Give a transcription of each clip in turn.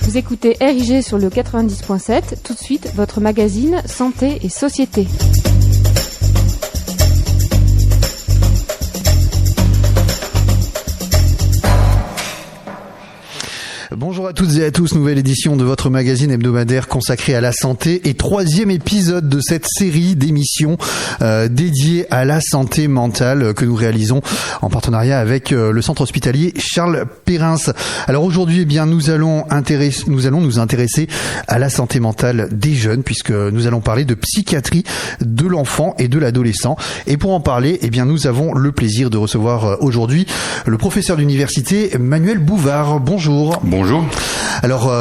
Vous écoutez RIG sur le 90.7. Tout de suite, votre magazine Santé et Société. Bonjour à toutes et à tous, nouvelle édition de votre magazine hebdomadaire consacré à la santé et troisième épisode de cette série d'émissions dédiées à la santé mentale que nous réalisons en partenariat avec le centre hospitalier Charles Perrins. Alors aujourd'hui, nous allons nous intéresser à la santé mentale des jeunes puisque nous allons parler de psychiatrie de l'enfant et de l'adolescent. Et pour en parler, nous avons le plaisir de recevoir aujourd'hui le professeur d'université Manuel Bouvard. Bonjour. Bonjour. Alors,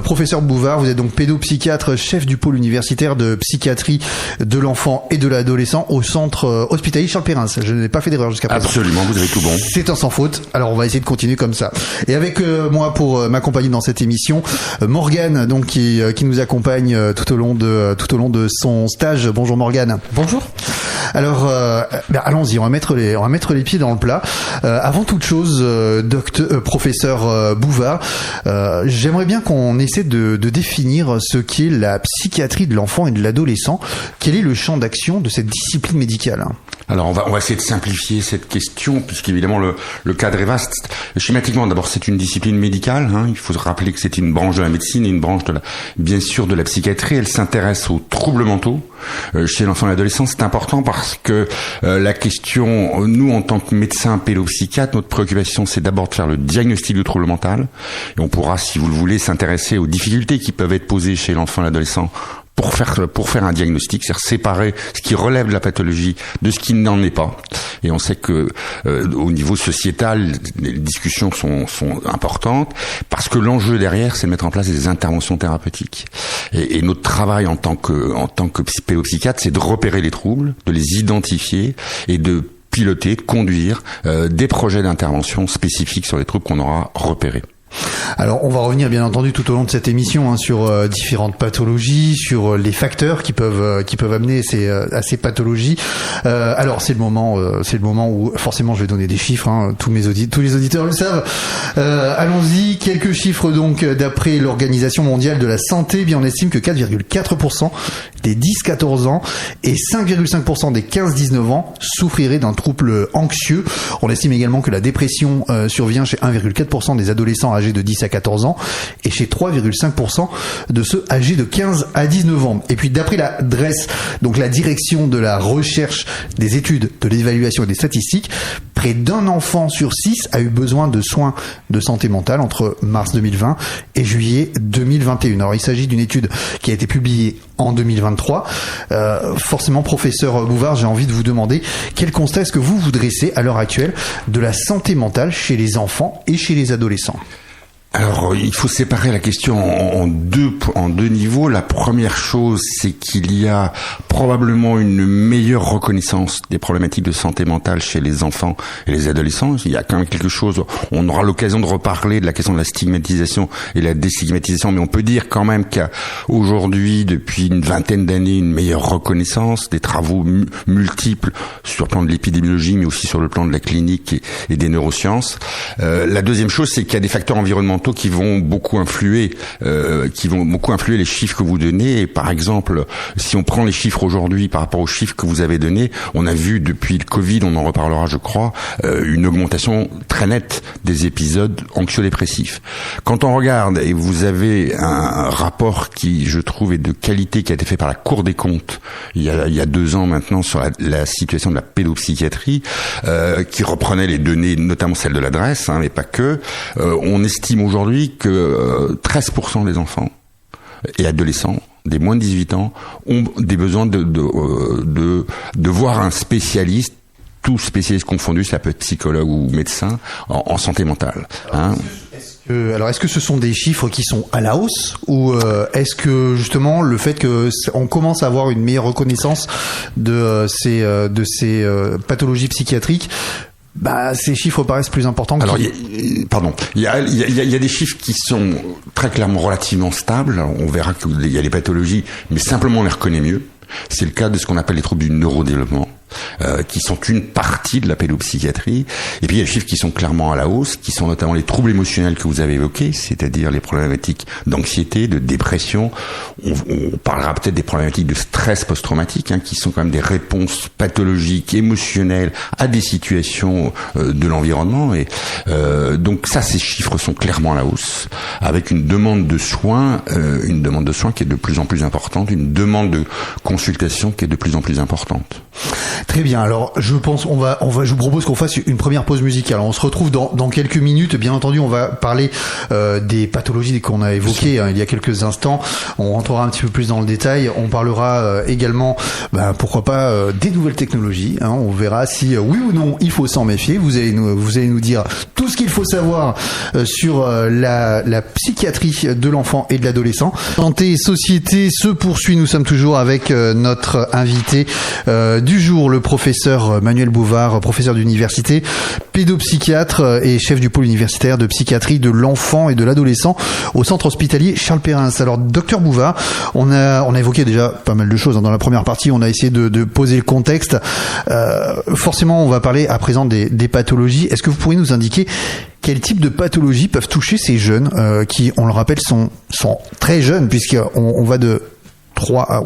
professeur Bouvard, vous êtes donc pédopsychiatre, chef du pôle universitaire de psychiatrie de l'enfant et de l'adolescent au centre hospitalier Charles Perrins. Je n'ai pas fait d'erreur jusqu'à présent. Absolument, vous avez tout bon. C'est un sans faute. Alors, on va essayer de continuer comme ça. Et avec moi pour m'accompagner dans cette émission, Morgane, donc qui nous accompagne tout au long de son stage. Bonjour Morgane. Bonjour. Alors, allons-y, on va mettre les pieds dans le plat. Avant toute chose, professeur Bouvard, j'aimerais bien qu'on essaie de définir ce qu'est la psychiatrie de l'enfant et de l'adolescent. Quel est le champ d'action de cette discipline médicale ? Alors on va essayer de simplifier cette question puisqu'évidemment le cadre est vaste. Schématiquement, d'abord c'est une discipline médicale. Il faut se rappeler que c'est une branche de la médecine et une branche bien sûr de la psychiatrie. Elle s'intéresse aux troubles mentaux chez l'enfant et l'adolescent. C'est important parce que la question, nous en tant que médecins pédopsychiatres, notre préoccupation c'est d'abord de faire le diagnostic du trouble mental. Et on pourra, si vous le voulez, s'intéresser aux difficultés qui peuvent être posées chez l'enfant et l'adolescent pour faire un diagnostic, c'est-à-dire séparer ce qui relève de la pathologie de ce qui n'en est pas. Et on sait que au niveau sociétal, les discussions sont importantes parce que l'enjeu derrière, c'est de mettre en place des interventions thérapeutiques. Et notre travail en tant que pédopsychiatre, c'est de repérer les troubles, de les identifier et de piloter, de conduire des projets d'intervention spécifiques sur les troubles qu'on aura repérés. Alors, on va revenir bien entendu tout au long de cette émission sur différentes pathologies, sur les facteurs qui peuvent amener à ces pathologies. Alors, c'est le moment où forcément je vais donner des chiffres. Tous les auditeurs le savent. Allons-y, quelques chiffres donc d'après l'Organisation mondiale de la santé. On estime que 4,4% des 10-14 ans et 5,5% des 15-19 ans souffriraient d'un trouble anxieux. On estime également que la dépression survient chez 1,4% des adolescents âgés de 10 à 14 ans et chez 3,5% de ceux âgés de 15 à 19 ans. Et puis d'après la DRES, donc la direction de la recherche, des études, de l'évaluation et des statistiques, près d'un enfant sur 6 a eu besoin de soins de santé mentale entre mars 2020 et juillet 2021. Alors il s'agit d'une étude qui a été publiée en 2023. Forcément, professeur Bouvard, j'ai envie de vous demander quel constat est-ce que vous dressez à l'heure actuelle de la santé mentale chez les enfants et chez les adolescents ? Alors, il faut séparer la question en deux niveaux. La première chose, c'est qu'il y a probablement une meilleure reconnaissance des problématiques de santé mentale chez les enfants et les adolescents. Il y a quand même quelque chose, on aura l'occasion de reparler de la question de la stigmatisation et la déstigmatisation, mais on peut dire quand même qu'il y a aujourd'hui, depuis une vingtaine d'années, une meilleure reconnaissance, des travaux multiples sur le plan de l'épidémiologie, mais aussi sur le plan de la clinique et des neurosciences. La deuxième chose, c'est qu'il y a des facteurs environnementaux qui vont beaucoup influer les chiffres que vous donnez. Et par exemple, si on prend les chiffres aujourd'hui par rapport aux chiffres que vous avez donnés, on a vu depuis le Covid, on en reparlera je crois, une augmentation très nette des épisodes anxio-dépressifs. Quand on regarde, et vous avez un rapport qui je trouve est de qualité qui a été fait par la Cour des comptes il y a 2 ans maintenant sur la situation de la pédopsychiatrie, qui reprenait les données, notamment celles de l'adresse, mais pas que, on estime aujourd'hui que 13% des enfants et adolescents des moins de 18 ans ont des besoins de voir un spécialiste, tous spécialistes confondus, ça peut être psychologue ou médecin, en santé mentale. Est-ce que ce sont des chiffres qui sont à la hausse ou est-ce que justement le fait que on commence à avoir une meilleure reconnaissance de ces pathologies psychiatriques, ces chiffres paraissent plus importants. Alors, il y a des chiffres qui sont très clairement relativement stables. On verra qu'il y a des pathologies, mais simplement on les reconnaît mieux. C'est le cas de ce qu'on appelle les troubles du neurodéveloppement. qui sont une partie de la pédopsychiatrie. Et puis il y a des chiffres qui sont clairement à la hausse, qui sont notamment les troubles émotionnels que vous avez évoqués, c'est-à-dire les problématiques d'anxiété, de dépression. On parlera peut-être des problématiques de stress post-traumatique, qui sont quand même des réponses pathologiques, émotionnelles à des situations de l'environnement. Et donc ça, ces chiffres sont clairement à la hausse, avec une demande de soins qui est de plus en plus importante, une demande de consultation qui est de plus en plus importante. Très bien. Alors, je pense, je vous propose qu'on fasse une première pause musicale. Alors, on se retrouve dans quelques minutes. Bien entendu, on va parler des pathologies qu'on a évoquées il y a quelques instants. On rentrera un petit peu plus dans le détail. On parlera également, pourquoi pas, des nouvelles technologies. On verra si oui ou non il faut s'en méfier. Vous allez nous dire tout ce qu'il faut savoir sur la psychiatrie de l'enfant et de l'adolescent. Santé et société se poursuit. Nous sommes toujours avec notre invité du jour, le professeur Manuel Bouvard, professeur d'université, pédopsychiatre et chef du pôle universitaire de psychiatrie de l'enfant et de l'adolescent au centre hospitalier Charles Perrin. Alors, docteur Bouvard, on a évoqué déjà pas mal de choses dans la première partie. On a essayé de poser le contexte. Forcément, on va parler à présent des pathologies. Est-ce que vous pourriez nous indiquer quel type de pathologies peuvent toucher ces jeunes qui, on le rappelle, sont très jeunes, puisqu'on va de 3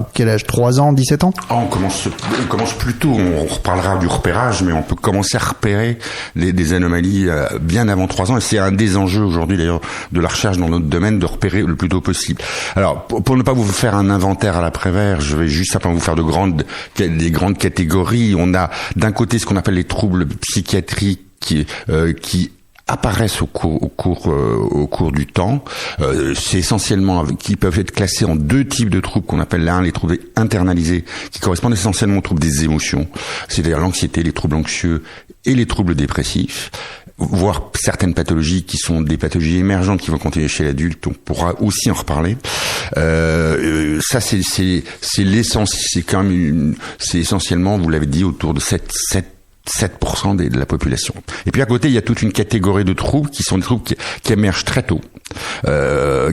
ans, 17 ans? On commence plus tôt. On reparlera du repérage, mais on peut commencer à repérer des anomalies bien avant 3 ans. Et c'est un des enjeux aujourd'hui, d'ailleurs, de la recherche dans notre domaine, de repérer le plus tôt possible. Alors, pour ne pas vous faire un inventaire à la Prévert, je vais juste simplement vous faire des grandes catégories. On a d'un côté ce qu'on appelle les troubles psychiatriques qui apparaissent au cours du temps. C'est essentiellement qui peuvent être classés en 2 types de troubles qu'on appelle les troubles internalisés, qui correspondent essentiellement aux troubles des émotions, c'est-à-dire l'anxiété, les troubles anxieux et les troubles dépressifs, voire certaines pathologies qui sont des pathologies émergentes qui vont continuer chez l'adulte. On pourra aussi en reparler. Ça c'est l'essence, c'est essentiellement, vous l'avez dit, autour de 7% de la population. Et puis à côté, il y a toute une catégorie de troubles qui sont des troubles qui émergent très tôt,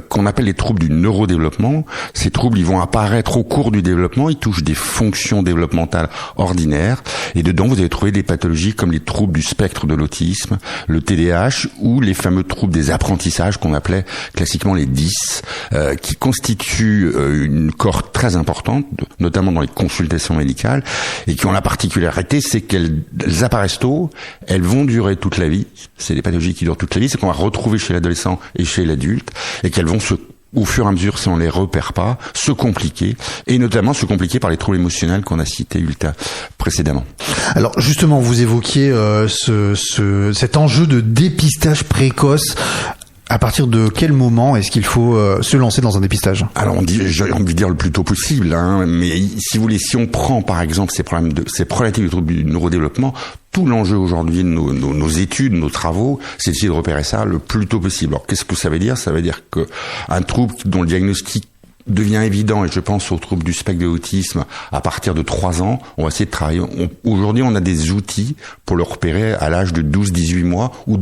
qu'on appelle les troubles du neurodéveloppement. Ces troubles, ils vont apparaître au cours du développement, ils touchent des fonctions développementales ordinaires, et dedans, vous allez trouver des pathologies comme les troubles du spectre de l'autisme, le TDAH, ou les fameux troubles des apprentissages qu'on appelait classiquement les 10, qui constituent une cohorte très importante, notamment dans les consultations médicales, et qui ont la particularité, c'est qu'elles apparaissent tôt, elles vont durer toute la vie. C'est des pathologies qui durent toute la vie, c'est qu'on va retrouver chez l'adolescent et chez l'adulte, et qu'elles vont au fur et à mesure, si on les repère pas, se compliquer, et notamment se compliquer par les troubles émotionnels qu'on a cités précédemment. Alors justement, vous évoquiez cet enjeu de dépistage précoce. À partir de quel moment est-ce qu'il faut se lancer dans un dépistage? Alors j'ai envie de dire le plus tôt possible, mais si vous voulez, si on prend par exemple ces problématiques de troubles du neurodéveloppement, tout l'enjeu aujourd'hui de nos études, nos travaux, c'est d'essayer de repérer ça le plus tôt possible. Alors qu'est-ce que ça veut dire? Ça veut dire que un trouble dont le diagnostic devient évident, et je pense aux troubles du spectre de l'autisme à partir de 3 ans, on va essayer de travailler. Aujourd'hui, on a des outils pour le repérer à l'âge de 12-18 mois ou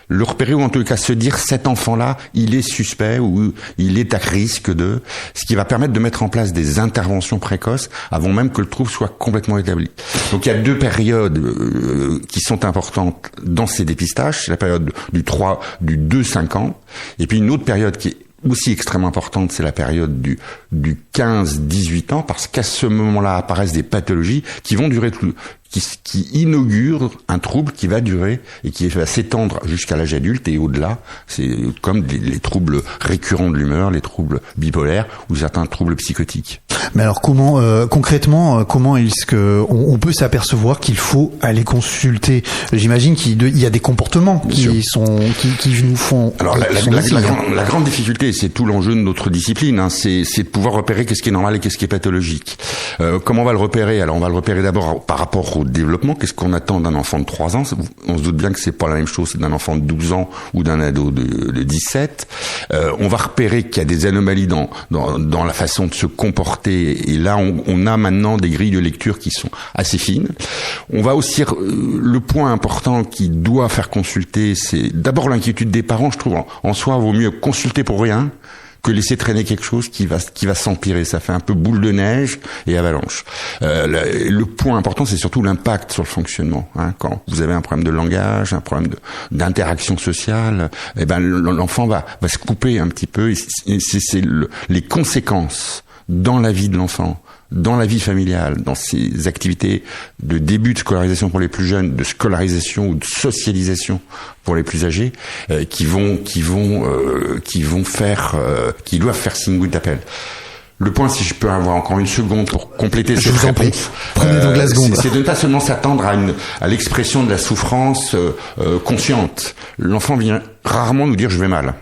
le repérer, ou en tout cas se dire cet enfant-là, il est suspect ou il est à risque de, ce qui va permettre de mettre en place des interventions précoces avant même que le trouble soit complètement établi. Donc il y a 2 périodes qui sont importantes dans ces dépistages, c'est la période du 2-5 ans, et puis une autre période qui est aussi extrêmement importante, c'est la période du 15-18 ans, parce qu'à ce moment-là apparaissent des pathologies qui vont durer qui inaugure un trouble qui va durer et qui va s'étendre jusqu'à l'âge adulte et au-delà. C'est comme les troubles récurrents de l'humeur, les troubles bipolaires ou certains troubles psychotiques. Mais alors concrètement, comment est-ce que on peut s'apercevoir qu'il faut aller consulter? J'imagine qu'il y a des comportements qui nous font. Alors la grande difficulté, c'est tout l'enjeu de notre discipline, c'est de pouvoir repérer qu'est-ce qui est normal et qu'est-ce qui est pathologique. Comment on va le repérer? Alors on va le repérer d'abord par rapport au développement. Qu'est-ce qu'on attend d'un enfant de 3 ans? On se doute bien que c'est pas la même chose d'un enfant de 12 ans ou d'un ado de 17. On va repérer qu'il y a des anomalies dans la façon de se comporter, et là on a maintenant des grilles de lecture qui sont assez fines. On va aussi le point important qui doit faire consulter, c'est d'abord l'inquiétude des parents. Je trouve en soi, vaut mieux consulter pour rien que laisser traîner quelque chose qui va s'empirer. Ça fait un peu boule de neige et avalanche. Le point important, c'est surtout l'impact sur le fonctionnement. Quand vous avez un problème de langage, un problème d'interaction sociale, l'enfant va se couper un petit peu. Et c'est les conséquences dans la vie de l'enfant, dans la vie familiale, dans ces activités de début de scolarisation pour les plus jeunes, de scolarisation ou de socialisation pour les plus âgés, qui doivent faire signe d'appel. Le point, si je peux avoir encore une seconde pour compléter cette réponse, prenez donc la seconde. C'est de ne pas seulement s'attendre à l'expression de la souffrance consciente. L'enfant vient rarement nous dire je vais mal.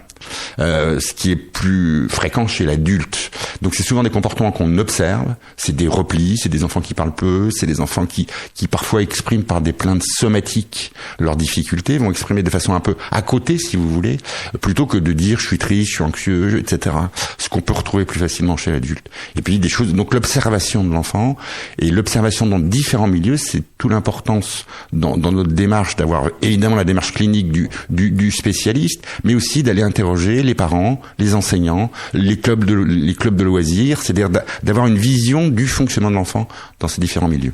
Ce qui est plus fréquent chez l'adulte. Donc c'est souvent des comportements qu'on observe, c'est des replis, c'est des enfants qui parlent peu, c'est des enfants qui parfois expriment par des plaintes somatiques leurs difficultés, vont exprimer de façon un peu à côté, si vous voulez, plutôt que de dire je suis triste, je suis anxieux, etc. Ce qu'on peut retrouver plus facilement chez l'adulte. Et puis des choses, donc l'observation de l'enfant et l'observation dans différents milieux, c'est toute l'importance dans notre démarche d'avoir évidemment la démarche clinique du spécialiste, mais aussi d'aller interroger les parents, les enseignants, les clubs de loisirs, c'est-à-dire d'avoir une vision du fonctionnement de l'enfant dans ces différents milieux.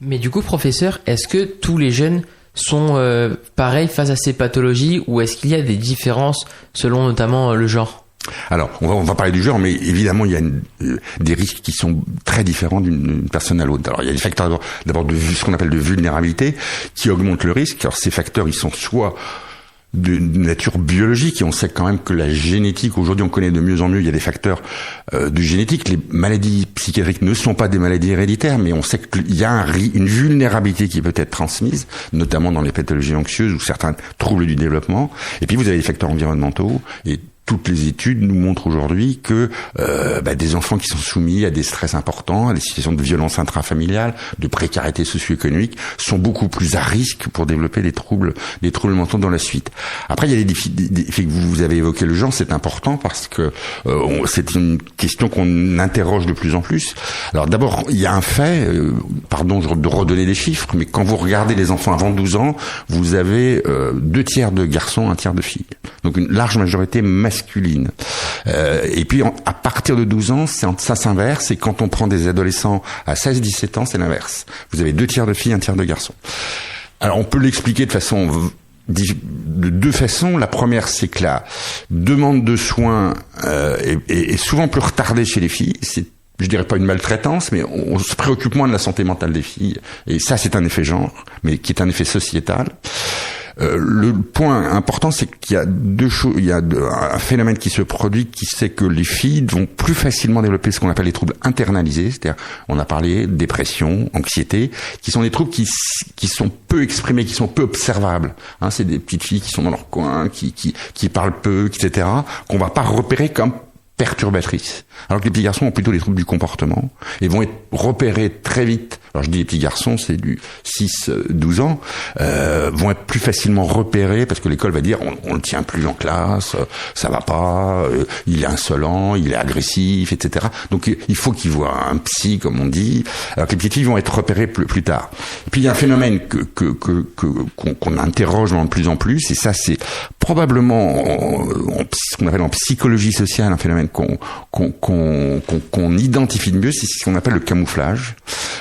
Mais du coup, professeur, est-ce que tous les jeunes sont pareils face à ces pathologies ou est-ce qu'il y a des différences selon notamment le genre ? Alors, on va parler du genre, mais évidemment, il y a des risques qui sont très différents d'une personne à l'autre. Alors, il y a des facteurs d'abord de ce qu'on appelle de vulnérabilité qui augmentent le risque. Alors, ces facteurs, ils sont soit de nature biologique, et on sait quand même que la génétique, aujourd'hui on connaît de mieux en mieux, il y a des facteurs de génétique. Les maladies psychiatriques ne sont pas des maladies héréditaires, mais on sait qu'il y a une vulnérabilité qui peut être transmise, notamment dans les pathologies anxieuses ou certains troubles du développement. Et puis vous avez des facteurs environnementaux, et toutes les études nous montrent aujourd'hui que des enfants qui sont soumis à des stress importants, à des situations de violence intrafamiliale, de précarité socio-économique, sont beaucoup plus à risque pour développer des troubles mentaux dans la suite. Après, il y a des défis que vous avez évoqué le genre, c'est important parce que c'est une question qu'on interroge de plus en plus. Alors d'abord, il y a un fait, pardon de redonner des chiffres, mais quand vous regardez les enfants avant 12 ans, vous avez 2/3 de garçons, 1/3 de filles. Donc une large majorité masculine. Et puis à partir de 12 ans, ça s'inverse, et quand on prend des adolescents à 16-17 ans, c'est l'inverse. Vous avez 2/3 de filles, 1/3 de garçons. Alors on peut l'expliquer de deux façons. La première, c'est que la demande de soins est souvent plus retardée chez les filles. C'est, je dirais pas une maltraitance, mais on se préoccupe moins de la santé mentale des filles. Et ça, c'est un effet genre, mais qui est un effet sociétal. Le point important, c'est qu'il y a deux choses. Il y a un phénomène qui se produit, qui c'est que les filles vont plus facilement développer ce qu'on appelle les troubles internalisés, c'est-à-dire, on a parlé dépression, anxiété, qui sont des troubles qui sont peu exprimés, qui sont peu observables. C'est des petites filles qui sont dans leur coin, qui parlent peu, etc., qu'on va pas repérer comme perturbatrices. Alors que les petits garçons ont plutôt les troubles du comportement et vont être repérés très vite. Alors je dis les petits garçons, c'est du 6-12 ans, vont être plus facilement repérés parce que l'école va dire on le tient plus en classe, ça va pas, il est insolent, il est agressif, etc. Donc il faut qu'il voit un psy, comme on dit. Alors que les petites filles vont être repérées plus tard. Et puis il y a un phénomène qu'on interroge de plus en plus, et ça c'est probablement ce qu'on appelle en psychologie sociale un phénomène qu'on identifie de mieux, c'est ce qu'on appelle le camouflage.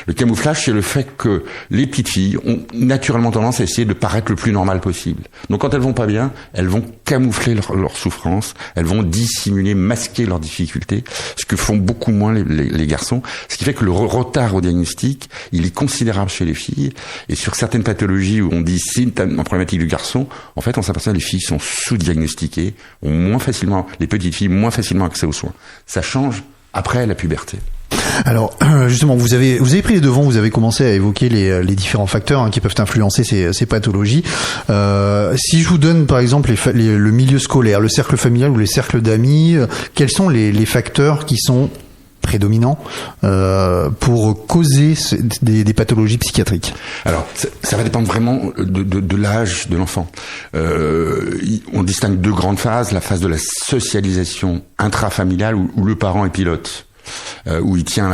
Le camouflage, c'est le fait que les petites filles ont naturellement tendance à essayer de paraître le plus normal possible. Donc quand elles vont pas bien, elles vont camoufler leur souffrance, elles vont dissimuler, masquer leurs difficultés, ce que font beaucoup moins les garçons, ce qui fait que le retard au diagnostic, il est considérable chez les filles, et sur certaines pathologies où on dit c'est une problématique du garçon, en fait on s'aperçoit que les filles sont sous-diagnostiquées, ont moins facilement, les petites filles moins facilement accès aux soins. Ça change après la puberté. Alors justement, vous avez pris les devants, vous avez commencé à évoquer les différents facteurs qui peuvent influencer ces pathologies. Si je vous donne par exemple le milieu scolaire, le cercle familial ou les cercles d'amis, quels sont les facteurs qui sont prédominants pour causer des pathologies psychiatriques? Alors, ça va dépendre vraiment de l'âge de l'enfant. On distingue deux grandes phases, la phase de la socialisation intrafamiliale où le parent est pilote. où il tient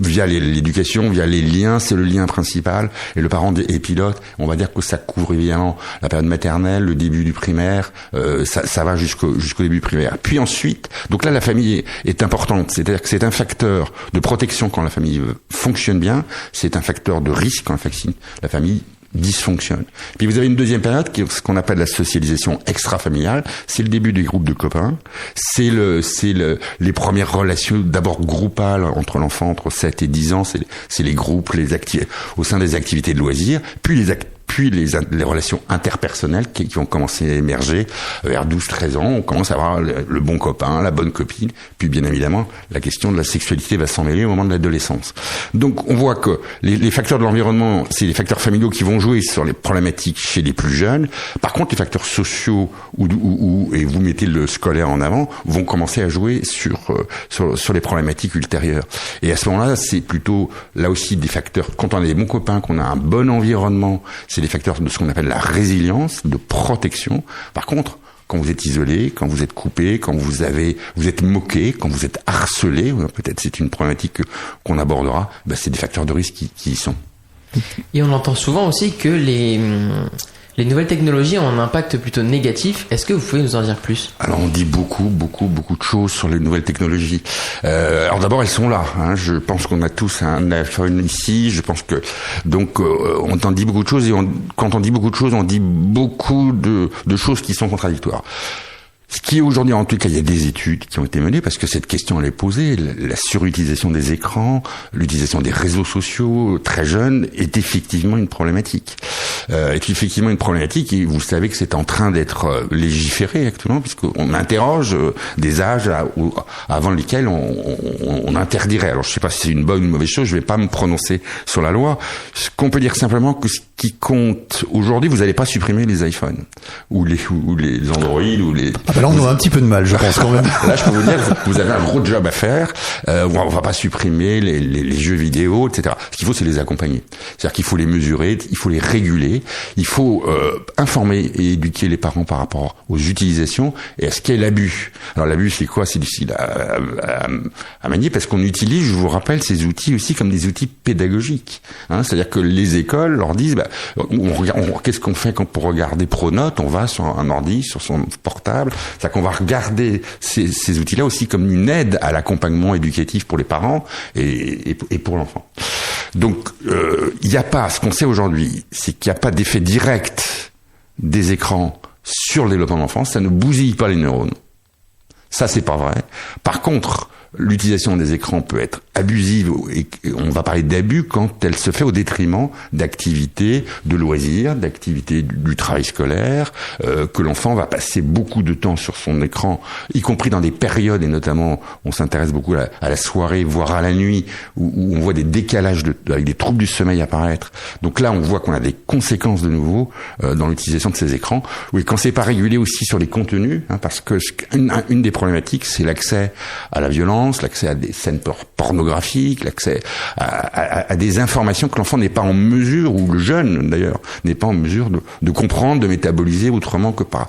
via l'éducation, via les liens, c'est le lien principal, et le parent est pilote. On va dire que ça couvre évidemment la période maternelle, le début du primaire, ça va jusqu'au début primaire. Puis ensuite, donc là la famille est importante, c'est-à-dire que c'est un facteur de protection quand la famille fonctionne bien, c'est un facteur de risque quand la famille dysfonctionne. Puis vous avez une deuxième période qui est ce qu'on appelle la socialisation extra-familiale. C'est le début des groupes de copains. C'est les premières relations d'abord groupales entre l'enfant entre 7 et 10 ans. C'est les groupes, au sein des activités de loisirs. Puis les relations interpersonnelles qui vont commencer à émerger vers 12-13 ans. On commence à avoir le bon copain, la bonne copine. Puis bien évidemment, la question de la sexualité va s'en mêler au moment de l'adolescence. Donc on voit que les facteurs de l'environnement, c'est les facteurs familiaux qui vont jouer sur les problématiques chez les plus jeunes. Par contre, les facteurs sociaux et vous mettez le scolaire en avant, vont commencer à jouer sur les problématiques ultérieures. Et à ce moment-là, c'est plutôt là aussi des facteurs. Quand on a des bons copains, qu'on a un bon environnement, c'est des facteurs de ce qu'on appelle la résilience, de protection. Par contre, quand vous êtes isolé, quand vous êtes coupé, quand vous êtes moqué, quand vous êtes harcelé, peut-être c'est une problématique qu'on abordera, c'est des facteurs de risque qui y sont. Et on entend souvent aussi que les nouvelles technologies ont un impact plutôt négatif. Est-ce que vous pouvez nous en dire plus ? Alors on dit beaucoup de choses sur les nouvelles technologies. Alors d'abord elles sont là. Je pense qu'on a tous un iPhone ici. Je pense que donc on en dit beaucoup de choses et quand on dit beaucoup de choses, on dit beaucoup de choses qui sont contradictoires. Ce qui est aujourd'hui, en tout cas, il y a des études qui ont été menées parce que cette question elle est posée. La surutilisation des écrans, l'utilisation des réseaux sociaux très jeunes est effectivement une problématique. Et vous savez que c'est en train d'être légiféré actuellement puisqu'on interroge des âges avant lesquels on interdirait. Alors je sais pas si c'est une bonne ou une mauvaise chose, je vais pas me prononcer sur la loi. Ce qu'on peut dire simplement que ce qui compte aujourd'hui, vous n'allez pas supprimer les iPhones ou les Android ou les... Là, on a un petit peu de mal, je pense, quand même. Là, je peux vous dire que vous avez un gros job à faire. On va pas supprimer les jeux vidéo, etc. Ce qu'il faut, c'est les accompagner. C'est-à-dire qu'il faut les mesurer, il faut les réguler, il faut informer et éduquer les parents par rapport aux utilisations et à ce qu'est l'abus. Alors, l'abus, c'est quoi? C'est difficile à manier parce qu'on utilise, je vous rappelle, ces outils aussi comme des outils pédagogiques. C'est-à-dire que les écoles leur disent, qu'est-ce qu'on fait pour regarder Pronote? On va sur un ordi, sur son portable. C'est-à-dire qu'on va regarder ces outils-là aussi comme une aide à l'accompagnement éducatif pour les parents et pour l'enfant. Donc, il n'y a pas, ce qu'on sait aujourd'hui, c'est qu'il n'y a pas d'effet direct des écrans sur le développement de l'enfant. Ça ne bousille pas les neurones. Ça, c'est pas vrai. Par contre, l'utilisation des écrans peut être abusive et on va parler d'abus quand elle se fait au détriment d'activités de loisirs, d'activités du travail scolaire, que l'enfant va passer beaucoup de temps sur son écran, y compris dans des périodes, et notamment on s'intéresse beaucoup à la soirée, voire à la nuit, où on voit des décalages avec des troubles du sommeil apparaître. Donc là, on voit qu'on a des conséquences de nouveau dans l'utilisation de ces écrans. Oui, quand c'est pas régulé aussi sur les contenus, parce que une des problématiques, c'est l'accès à la violence, l'accès à des scènes pornographiques, l'accès à des informations que l'enfant n'est pas en mesure, ou le jeune d'ailleurs, n'est pas en mesure de comprendre, de métaboliser autrement que par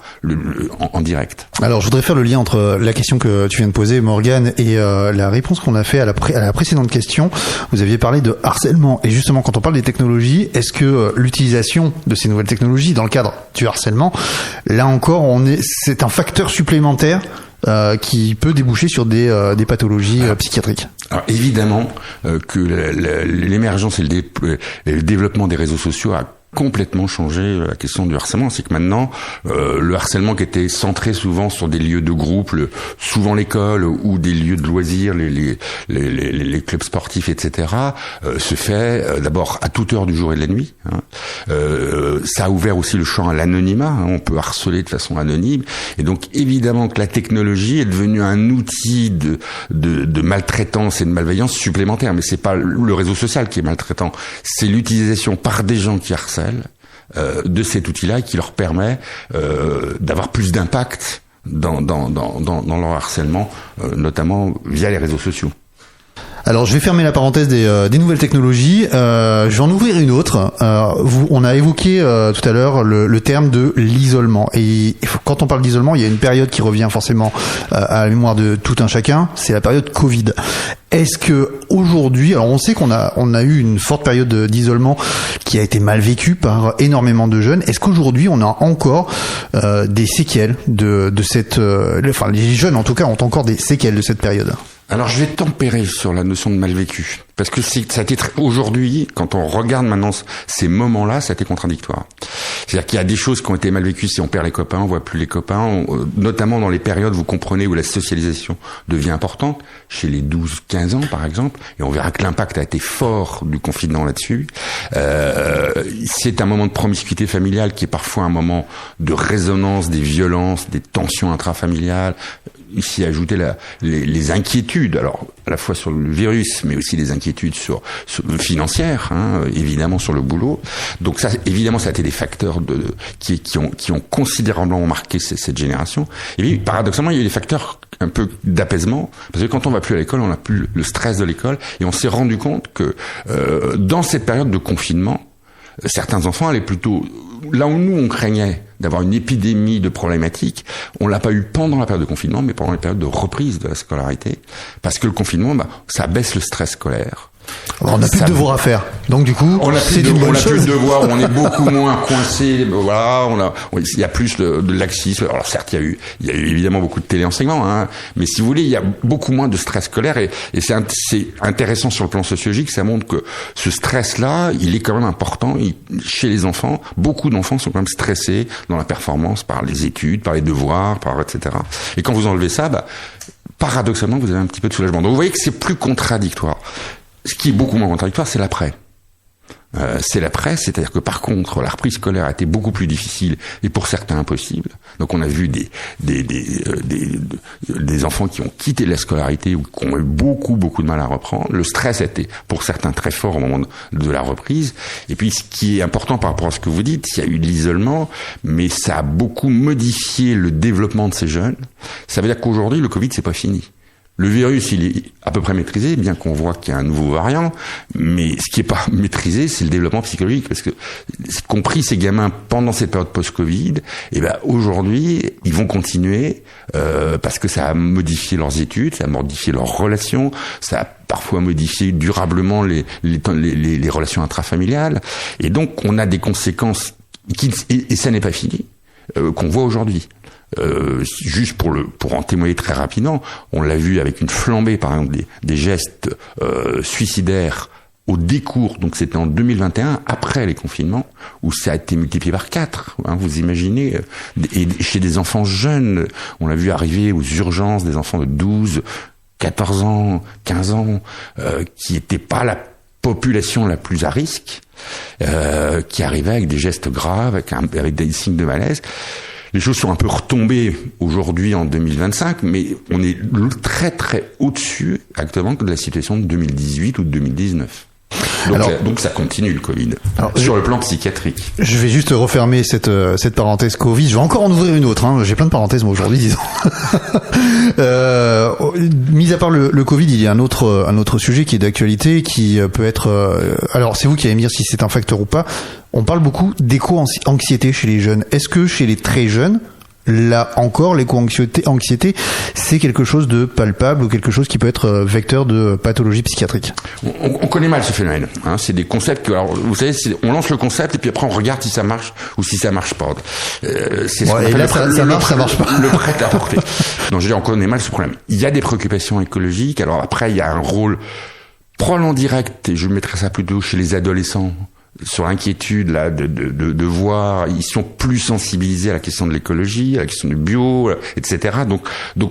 en direct. Alors je voudrais faire le lien entre la question que tu viens de poser, Morgane, et la réponse qu'on a fait à la précédente question. Vous aviez parlé de harcèlement, et justement quand on parle des technologies, est-ce que l'utilisation de ces nouvelles technologies dans le cadre du harcèlement, là encore c'est un facteur supplémentaire qui peut déboucher sur des pathologies psychiatriques. Alors évidemment que l'émergence et le développement des réseaux sociaux a complètement changé la question du harcèlement. C'est que maintenant, le harcèlement qui était centré souvent sur des lieux de groupe, souvent l'école ou des lieux de loisirs, les clubs sportifs, etc., se fait d'abord à toute heure du jour et de la nuit. Ça a ouvert aussi le champ à l'anonymat. On peut harceler de façon anonyme. Et donc, évidemment que la technologie est devenue un outil de maltraitance et de malveillance supplémentaire. Mais c'est pas le réseau social qui est maltraitant. C'est l'utilisation par des gens qui harcèlent de cet outil-là qui leur permet d'avoir plus d'impact dans leur harcèlement, notamment via les réseaux sociaux. Alors, je vais fermer la parenthèse des nouvelles technologies. Je vais en ouvrir une autre. On a évoqué tout à l'heure le terme de l'isolement. Et quand on parle d'isolement, il y a une période qui revient forcément à la mémoire de tout un chacun. C'est la période Covid. Est-ce que aujourd'hui, alors on sait qu'on a eu une forte période d'isolement qui a été mal vécue par énormément de jeunes. Est-ce qu'aujourd'hui on a encore des séquelles de cette, enfin les jeunes en tout cas ont encore des séquelles de cette période? Alors je vais tempérer sur la notion de mal vécu, parce que ça a été aujourd'hui, quand on regarde maintenant ces moments-là, ça a été contradictoire. C'est-à-dire qu'il y a des choses qui ont été mal vécues si on perd les copains, on voit plus les copains, notamment dans les périodes, vous comprenez, où la socialisation devient importante, chez les 12-15 ans par exemple, et on verra que l'impact a été fort du confinement là-dessus. C'est un moment de promiscuité familiale qui est parfois un moment de résonance des violences, des tensions intrafamiliales. Ici, ajouter les inquiétudes, alors à la fois sur le virus, mais aussi les inquiétudes sur financières, évidemment sur le boulot. Donc ça, évidemment, ça a été des facteurs qui ont considérablement marqué cette génération. Et puis, paradoxalement, il y a eu des facteurs un peu d'apaisement, parce que quand on va plus à l'école, on n'a plus le stress de l'école, et on s'est rendu compte que dans cette période de confinement, certains enfants allaient plutôt là où nous on craignait d'avoir une épidémie de problématiques, on l'a pas eu pendant la période de confinement, mais pendant la période de reprise de la scolarité, parce que le confinement, ça baisse le stress scolaire. Alors, on n'a plus de devoirs à faire, donc du coup, c'est une bonne chose. On a plus de devoirs, on est beaucoup moins coincé. Voilà, il y a plus de laxisme. Alors certes, il y a eu évidemment beaucoup de téléenseignement, mais si vous voulez, il y a beaucoup moins de stress scolaire et c'est intéressant sur le plan sociologique. Ça montre que ce stress-là, il est quand même important chez les enfants. Beaucoup d'enfants sont quand même stressés dans la performance par les études, par les devoirs, etc. Et quand vous enlevez ça, paradoxalement, vous avez un petit peu de soulagement. Donc vous voyez que c'est plus contradictoire. Ce qui est beaucoup moins contradictoire, c'est l'après. C'est l'après, c'est-à-dire que par contre, la reprise scolaire a été beaucoup plus difficile et pour certains impossible. Donc on a vu des enfants qui ont quitté la scolarité ou qui ont eu beaucoup de mal à reprendre. Le stress a été pour certains très fort au moment de la reprise. Et puis ce qui est important par rapport à ce que vous dites, il y a eu de l'isolement, mais ça a beaucoup modifié le développement de ces jeunes. Ça veut dire qu'aujourd'hui, le Covid, c'est pas fini. Le virus, il est à peu près maîtrisé, bien qu'on voit qu'il y a un nouveau variant, mais ce qui est pas maîtrisé, c'est le développement psychologique, parce que, compris ces gamins pendant cette période post-Covid, aujourd'hui, ils vont continuer, parce que ça a modifié leurs études, ça a modifié leurs relations, ça a parfois modifié durablement les relations intrafamiliales, et donc on a des conséquences et ça n'est pas fini, qu'on voit aujourd'hui. Juste pour en témoigner très rapidement, on l'a vu avec une flambée par exemple des gestes suicidaires au décours, donc c'était en 2021 après les confinements où ça a été multiplié par 4, vous imaginez, et chez des enfants jeunes, on l'a vu arriver aux urgences des enfants de 12, 14 ans, 15 ans qui n'étaient pas la population la plus à risque, qui arrivaient avec des gestes graves, avec des signes de malaise. Les choses sont un peu retombées aujourd'hui en 2025, mais on est très très au-dessus actuellement que de la situation de 2018 ou de 2019. Donc ça continue le Covid. Sur le plan psychiatrique. Je vais juste refermer cette parenthèse Covid. Je vais encore en ouvrir une autre. J'ai plein de parenthèses moi aujourd'hui, disons. Mis à part le Covid, il y a un autre sujet qui est d'actualité, qui peut être. Alors c'est vous qui allez me dire si c'est un facteur ou pas. On parle beaucoup d'éco-anxiété chez les jeunes. Est-ce que chez les très jeunes, là encore, l'éco-anxiété, c'est quelque chose de palpable ou quelque chose qui peut être vecteur de pathologie psychiatrique? On connaît mal ce phénomène. C'est des concepts que, alors, vous savez, on lance le concept et puis après on regarde si ça marche ou si ça marche pas. C'est ça marche pas. Le prêt à porter. Donc je dis, on connaît mal ce problème. Il y a des préoccupations écologiques. Alors après, il y a un rôle probablement direct, et je mettrais ça plutôt chez les adolescents, sur l'inquiétude là de voir, ils sont plus sensibilisés à la question de l'écologie, à la question du bio, etc. Donc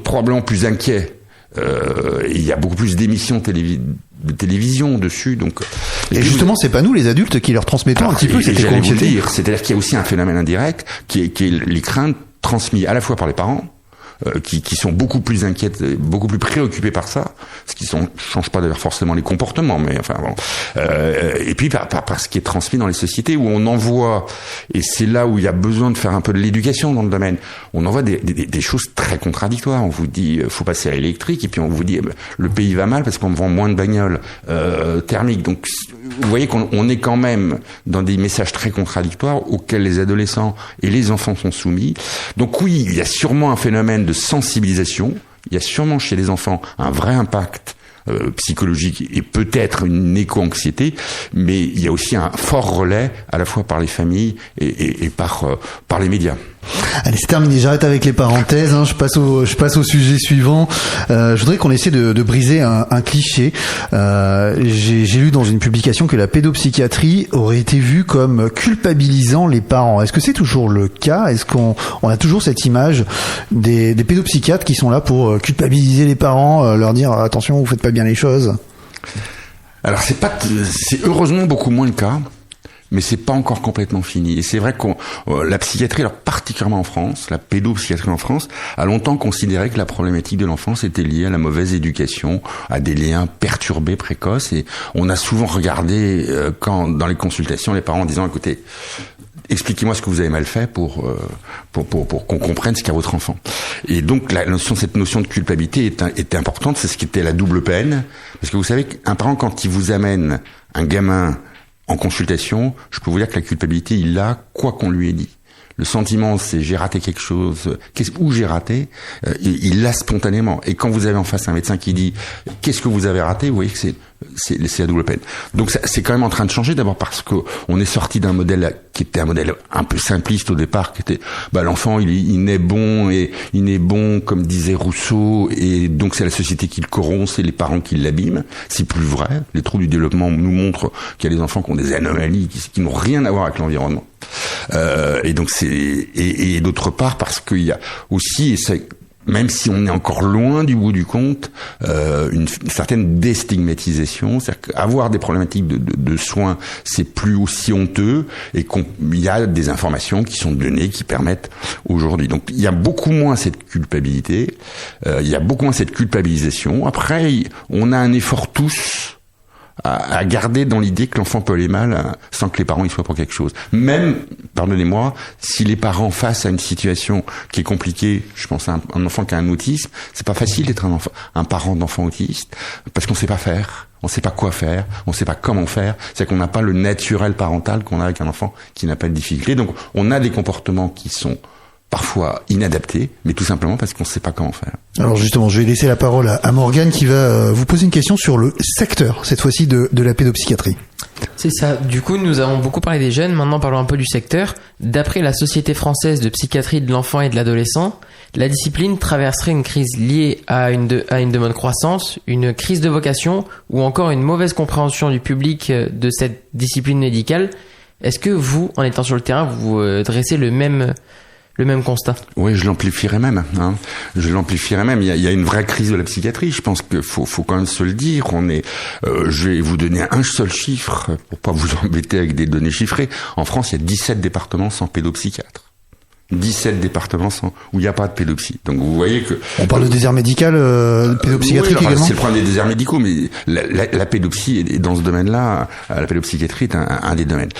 probablement plus inquiets. Il y a beaucoup plus d'émissions de télévision dessus. Donc et justement, c'est pas nous les adultes qui leur transmettons un petit peu cette éco-anxiété. C'est-à-dire qu'il y a aussi un phénomène indirect qui est les craintes transmises à la fois par les parents, qui sont beaucoup plus inquiètes, beaucoup plus préoccupées par ça, ce qui change pas d'ailleurs forcément les comportements, mais enfin bon. Et puis par ce qui est transmis dans les sociétés où on envoie, et c'est là où il y a besoin de faire un peu de l'éducation dans le domaine. On envoie des choses très contradictoires. On vous dit faut passer à l'électrique, et puis on vous dit le pays va mal parce qu'on vend moins de bagnoles thermiques. Donc vous voyez qu'on est quand même dans des messages très contradictoires auxquels les adolescents et les enfants sont soumis. Donc oui, il y a sûrement un phénomène de sensibilisation. Il y a sûrement chez les enfants un vrai impact psychologique et peut-être une éco-anxiété, mais il y a aussi un fort relais à la fois par les familles et par les médias. Allez, c'est terminé. J'arrête avec les parenthèses. Je passe au sujet suivant. Je voudrais qu'on essaie de briser un cliché. J'ai lu dans une publication que la pédopsychiatrie aurait été vue comme culpabilisant les parents. Est-ce que c'est toujours le cas? Est-ce qu'on a toujours cette image des pédopsychiatres qui sont là pour culpabiliser les parents, leur dire attention, vous faites pas bien les choses? Alors c'est heureusement beaucoup moins le cas. Mais c'est pas encore complètement fini. Et c'est vrai que la psychiatrie, alors particulièrement en France, la pédopsychiatrie en France, a longtemps considéré que la problématique de l'enfance était liée à la mauvaise éducation, à des liens perturbés précoces. Et on a souvent regardé, dans les consultations, les parents en disant, écoutez, expliquez-moi ce que vous avez mal fait pour qu'on comprenne ce qu'a votre enfant. Et donc cette notion de culpabilité était importante. C'est ce qui était la double peine. Parce que vous savez qu'un parent, quand il vous amène un gamin en consultation, je peux vous dire que la culpabilité, il l'a quoi qu'on lui ait dit. Le sentiment, c'est j'ai raté quelque chose, où j'ai raté, il l'a spontanément. Et quand vous avez en face un médecin qui dit qu'est-ce que vous avez raté, vous voyez que c'est la double peine. Donc c'est quand même en train de changer, d'abord parce que on est sorti d'un modèle qui était un modèle un peu simpliste au départ, qui était l'enfant il naît bon, et il naît bon comme disait Rousseau, et donc c'est la société qui le corrompt, c'est les parents qui l'abîment. C'est plus vrai. Les troubles du développement nous montrent qu'il y a des enfants qui ont des anomalies qui n'ont rien à voir avec l'environnement. Et donc et d'autre part parce qu'il y a aussi, même si on est encore loin du bout du compte, une certaine déstigmatisation, c'est-à-dire qu'avoir des problématiques de soins, c'est plus aussi honteux, et il y a des informations qui sont données qui permettent aujourd'hui. Donc il y a beaucoup moins cette culpabilité, il y a beaucoup moins cette culpabilisation. Après, on a un effort tous à garder dans l'idée que l'enfant peut aller mal sans que les parents y soient pour quelque chose. Même, pardonnez-moi, si les parents face à une situation qui est compliquée, je pense à un enfant qui a un autisme, c'est pas facile d'être un parent d'enfant autiste, parce qu'on sait pas faire, on sait pas quoi faire, on sait pas comment faire, c'est qu'on n'a pas le naturel parental qu'on a avec un enfant qui n'a pas de difficulté. Donc on a des comportements qui sont parfois inadaptés, mais tout simplement parce qu'on ne sait pas comment faire. Alors justement, je vais laisser la parole à Morgane qui va vous poser une question sur le secteur, cette fois-ci de la pédopsychiatrie. C'est ça. Du coup, nous avons beaucoup parlé des jeunes. Maintenant, parlons un peu du secteur. D'après la Société française de psychiatrie de l'enfant et de l'adolescent, la discipline traverserait une crise liée à une demande croissante, une crise de vocation ou encore une mauvaise compréhension du public de cette discipline médicale. Est-ce que vous, en étant sur le terrain, vous dressez le même constat? Oui, je l'amplifierais même. Il y a une vraie crise de la psychiatrie. Je pense qu'il faut quand même se le dire. Je vais vous donner un seul chiffre pour pas vous embêter avec des données chiffrées. En France, il y a 17 départements sans pédopsychiatre. 17 départements où il n'y a pas de pédopsie. Donc vous voyez que... On parle de désert médical, pédopsychiatrique également. C'est le problème des déserts médicaux, mais la pédopsie est dans ce domaine-là, la pédopsychiatrie est un des domaines.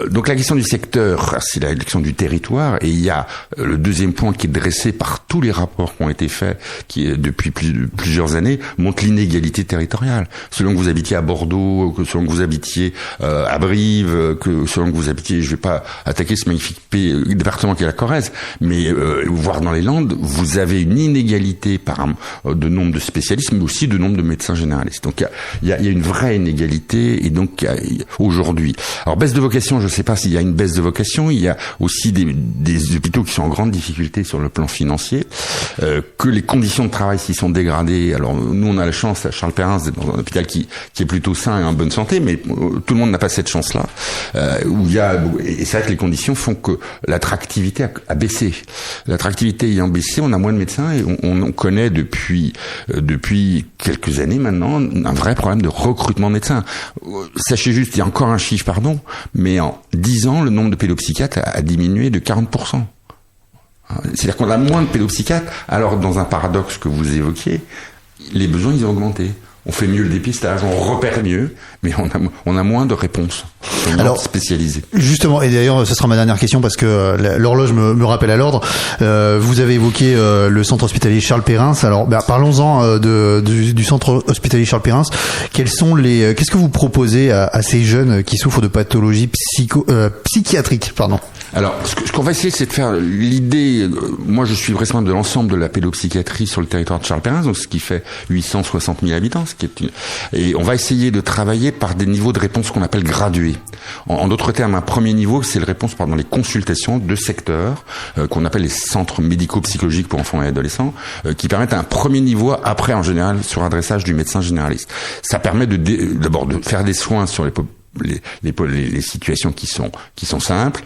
Donc la question du secteur, c'est la question du territoire, et il y a le deuxième point qui est dressé par tous les rapports qui ont été faits, qui depuis plusieurs années, montre l'inégalité territoriale. Selon que vous habitiez à Bordeaux, que selon que vous habitiez à Brive, que selon que vous habitiez, je vais pas attaquer ce magnifique département qui est la Corrèze, mais voire dans les Landes, vous avez une inégalité de nombre de spécialistes, mais aussi de nombre de médecins généralistes. Donc il y a une vraie inégalité, et donc aujourd'hui. Alors baisse de vocation, je ne sais pas s'il y a une baisse de vocation, il y a aussi des hôpitaux qui sont en grande difficulté sur le plan financier, que les conditions de travail s'y sont dégradées. Alors nous on a la chance à Charles Perrin d'être dans un hôpital qui est plutôt sain et en bonne santé, mais tout le monde n'a pas cette chance-là. Et c'est vrai que les conditions font que l'attractivité a baissé. L'attractivité ayant baissé, on a moins de médecins, et on connaît depuis quelques années maintenant un vrai problème de recrutement de médecins. Sachez juste, il y a encore un chiffre, mais en 10 ans, le nombre de pédopsychiatres a diminué de 40%. C'est-à-dire qu'on a moins de pédopsychiatres. Alors, dans un paradoxe que vous évoquiez, les besoins, ils ont augmenté. On fait mieux le dépistage, on repère mieux, mais on a moins de réponses. Alors, spécialisées. Justement, et d'ailleurs, ce sera ma dernière question parce que l'horloge me rappelle à l'ordre. Vous avez évoqué le centre hospitalier Charles Perrins. Alors, parlons-en du centre hospitalier Charles Perrins. Qu'est-ce que vous proposez à ces jeunes qui souffrent de pathologies psychiatriques, pardon? Alors, ce qu'on va essayer, c'est de faire l'idée. Moi, je suis responsable de l'ensemble de la pédopsychiatrie sur le territoire de Charles Perrins, donc ce qui fait 860 000 habitants. Et on va essayer de travailler par des niveaux de réponse qu'on appelle gradués. En d'autres termes, un premier niveau, c'est la réponse pendant les consultations de secteurs qu'on appelle les centres médico-psychologiques pour enfants et adolescents, qui permettent un premier niveau. Après, en général, sur adressage du médecin généraliste. Ça permet d'abord de faire des soins sur les situations qui sont simples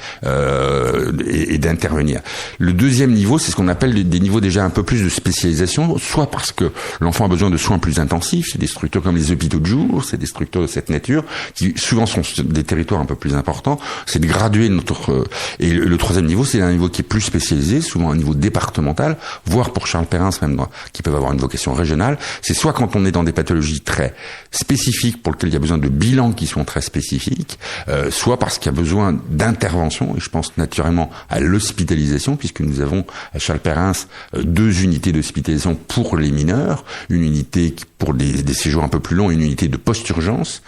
et d'intervenir. Le deuxième niveau, c'est ce qu'on appelle des niveaux déjà un peu plus de spécialisation, soit parce que l'enfant a besoin de soins plus intensifs, c'est des structures comme les hôpitaux de jour, c'est des structures de cette nature qui souvent sont des territoires un peu plus importants. C'est de graduer et le troisième niveau, c'est un niveau qui est plus spécialisé, souvent un niveau départemental, voire pour Charles Perrins même qui peuvent avoir une vocation régionale. C'est soit quand on est dans des pathologies très spécifiques pour lesquelles il y a besoin de bilans qui sont très spécifiques, soit parce qu'il y a besoin d'intervention, et je pense naturellement à l'hospitalisation, puisque nous avons à Charles Perrins 2 unités d'hospitalisation pour les mineurs, une unité pour des séjours un peu plus longs, et une unité de post-urgence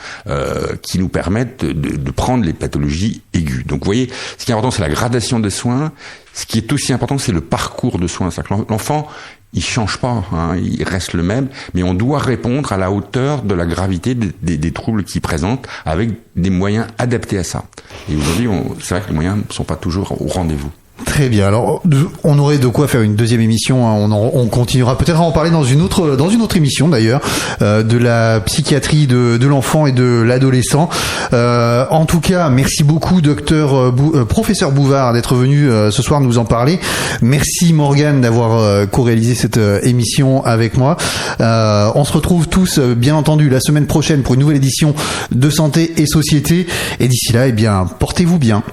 qui nous permettent de prendre les pathologies aiguës. Donc vous voyez, ce qui est important, c'est la gradation des soins. Ce qui est aussi important, c'est le parcours de soins. C'est-à-dire que l'enfant, il change pas, il reste le même, mais on doit répondre à la hauteur de la gravité des troubles qu'il présente avec des moyens adaptés à ça. Et aujourd'hui, c'est vrai que les moyens ne sont pas toujours au rendez-vous. Très bien. Alors, on aurait de quoi faire une deuxième émission. On continuera peut-être à en parler dans une autre émission d'ailleurs, de la psychiatrie de l'enfant et de l'adolescent. En tout cas, merci beaucoup, professeur Bouvard, d'être venu ce soir nous en parler. Merci Morgane d'avoir co-réalisé cette émission avec moi. On se retrouve tous, bien entendu, la semaine prochaine pour une nouvelle édition de Santé et Société. Et d'ici là, portez-vous bien.